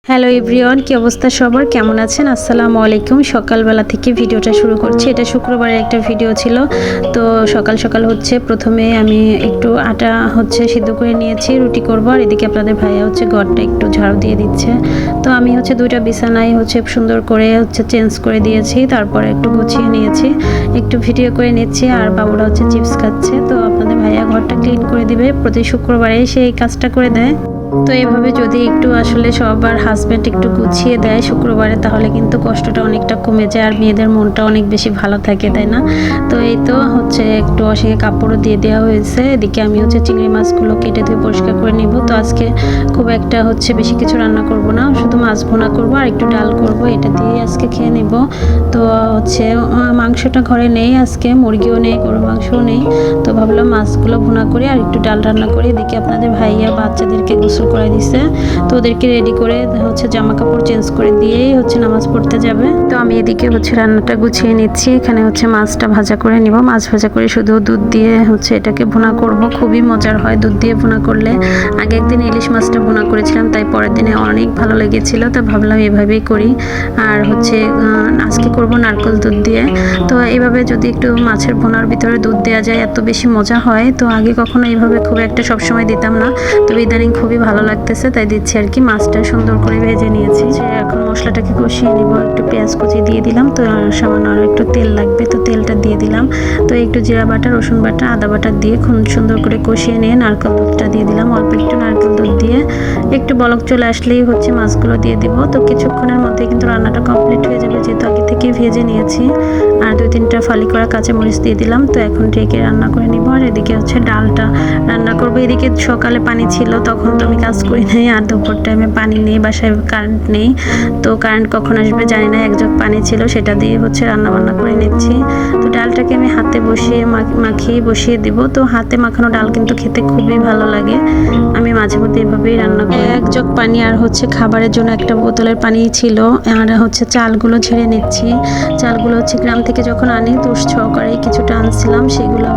Hello everyone, কি অবস্থা সবার, কেমন আছেন? আসসালামু আলাইকুম। সকালবেলা থেকে ভিডিওটা শুরু করছি। এটা শুক্রবারের একটা ভিডিও ছিল। তো সকাল সকাল প্রথমে আমি একটু আটা সিদ্ধ করে নিয়েছি, রুটি করব। আর এদিকে আপনাদের ভাইয়া ঘরটা একটু ঝাড়ু দিয়ে দিচ্ছে। তো আমি দুইটা বিছানায় সুন্দর করে চেঞ্জ করে দিয়েছি, তারপরে একটু গুছিয়ে নিয়েছি, একটু ভিডিও করে নিচ্ছি। আর বাবুরা চিপস খাচ্ছে। তো আপনাদের ভাইয়া ঘরটা ক্লিন করে দিবে, প্রতি শুক্রবারে সে এই কাজটা করে দেয়। তো এইভাবে যদি একটু সবার হাজব্যান্ড একটু গুছিয়ে দেয় শুক্রবারে, তাহলে কিন্তু কষ্টটা অনেকটা কমে যায় আর মেয়েদের মনটা অনেক বেশি ভালো থাকে, তাই না? তো এই তো একটু অসীকে কাপড়ও দিয়ে দেওয়া হয়েছে। এদিকে আমি চিংড়ি মাছগুলো কেটে ধুয়ে পরিষ্কার করে নিব। তো আজকে খুব একটা বেশি কিছু রান্না করব না, শুধু মাছ ভুনা করব আর একটু ডাল করব, এটা দিয়ে আজকে খেয়ে নেব। তো মাংসটা ঘরে নেই, আজকে মুরগিও নেই, গরুর মাংসও নেই। তো ভাবলাম মাছগুলো ভুনা করি আর একটু ডাল রান্না করি। এদিকে আপনাদের ভাইয়া বাচ্চাদেরকে গোসল করে দিছে। তো ওদেরকে রেডি করে জামা কাপড় চেঞ্জ করে দিয়েই নামাজ পড়তে যাবে। তো আমি এদিকে রান্নাটা গুছিয়ে নিচ্ছি। এখানে মাছটা ভাজা করে নিব। মাছ ভাজা করে শুধু দুধ দিয়ে এটাকে ভুনা করব। খুবই মজার হয় দুধ দিয়ে ভুনা করলে। আগে একদিন ইলিশ মাছটা ভুনা করেছিলাম, তাই পরের দিনে অনেক ভালো লেগেছিল। তো ভাবলাম এভাবেই করি। আর আজকে করব নারকেল দুধ দিয়ে। তো এইভাবে যদি একটু মাছের ভুনার ভিতরে দুধ দেওয়া যায়, এত বেশি মজা হয়। তো আগে কখনো এইভাবে খুব একটা সবসময় দিতাম না, তবে ইদানিং খুবই ভালো লাগতেছে, তাই দিচ্ছি আর কি। মাছটা সুন্দর করে ভেজে নিয়েছি। এখন মশলাটাকে কষিয়ে নিব। একটু পেঁয়াজ কুচি দিয়ে দিলাম। তো সামান্য আর একটু তেল লাগবে, তো তেলটা দিয়ে দিলাম। তো একটু জিরা বাটা, রসুন বাটা, আদা বাটা দিয়ে খুব সুন্দর করে কষিয়ে নিয়ে নারকেল দুধটা দিয়ে দিলাম। অল্প একটু নারকেল দুধ দিয়ে একটু বলক চলে আসলেই মাছগুলো দিয়ে দিব। তো কিছুক্ষণের মধ্যে কিন্তু রান্নাটা কমপ্লিট হয়ে যাবে, যেহেতু আগে থেকে ভেজে নিয়েছি। আর 2-3টা ফালি করা কাঁচামরিচ দিয়ে দিলাম। তো এখন ঢেকে রান্না করে নিব। আর এদিকে ডালটা রান্না করবো। এদিকে সকালে পানি ছিল, তখন তো আমি কাজ করি নাই। আর দুপুর টাইমে পানি নেই, বাসায় কারেন্ট নেই। তো কারেন্ট কখন আসবে জানি না, এক জগ পানি ছিল, সেটা দিয়ে রান্না বান্না করে নিচ্ছি। তো ডালটাকে আমি হাতে মাখিয়ে বসিয়ে দিব। তো হাতে মাখানো ডাল কিন্তু খেতে খুবই ভালো লাগে। আমি মাঝে মধ্যে এভাবেই রান্না করি। এক জগ পানি আর খাবারের জন্য একটা বোতলের পানি ছিল। আর চালগুলো ঝেড়ে নিচ্ছি। চালগুলো গ্রাম থেকে যখন আনি তুষ সহকারে কিছুটা আনছিলাম, সেগুলো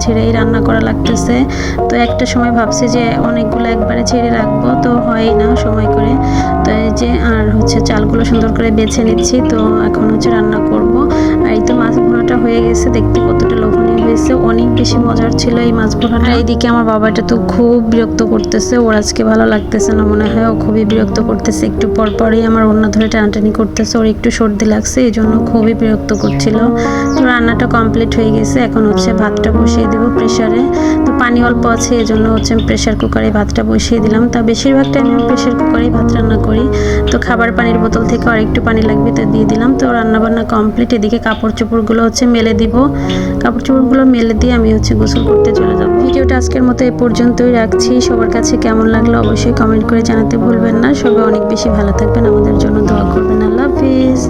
ঝেড়েই রান্না করা লাগতেছে। তো একটা সময় ভাবছি যে অনেকগুলো একবারে ছেড়ে রাখবো, তো হয় না সময় করে। তো এই যে আর চালগুলো সুন্দর করে বেছে নিচ্ছি। তো এখন রান্না করব। আর এই তো মাছ ভুনাটা হয়ে গেছে, দেখতে কতটা লোভনীয় হয়েছে, অনেক বেশি মজার ছিল এই মাছ ভুনাটা। এইদিকে আমার বাবাটা তো খুব বিরক্ত করতেছে, ওর আজকে ভালো লাগতেছে না মনে হয়, ও খুবই বিরক্ত করতেছে। একটু পরপরই আমার ওড়না ধরে টানাটানি করতেছে, ওর একটু সর্দি লাগছে, এই জন্য খুবই বিরক্ত করছিল। তো রান্নাটা কমপ্লিট হয়ে গেছে। এখন ভাতটা বসিয়ে দেবো প্রেসারে। তো পানি অল্প আছে, এই জন্য প্রেসার কুকারে ভাতটা বসিয়ে দিলাম। তা বেশিরভাগ টাইম আমি প্রেসার কুকারেই ভাত রান্না করি। তো খাবার পানির বোতল থেকে আর একটু পানি লাগবে, তো দিয়ে দিলাম। তো রান্না বান্না কমপ্লিট। এদিকে কাপড় চোপড়গুলো মেলে দিব। কাপড় চোপড়গুলো মেলে দিয়ে আমি গোসল করতে চলে যাব। ভিডিওটা আজকের মতো এই পর্যন্তই রাখছি। সবার কাছে কেমন লাগলো অবশ্যই কমেন্ট করে জানাতে ভুলবেন না। সবাই অনেক বেশি ভালো থাকবেন, আমাদের জন্য দোয়া করবেন। আল্লাহ হাফিজ।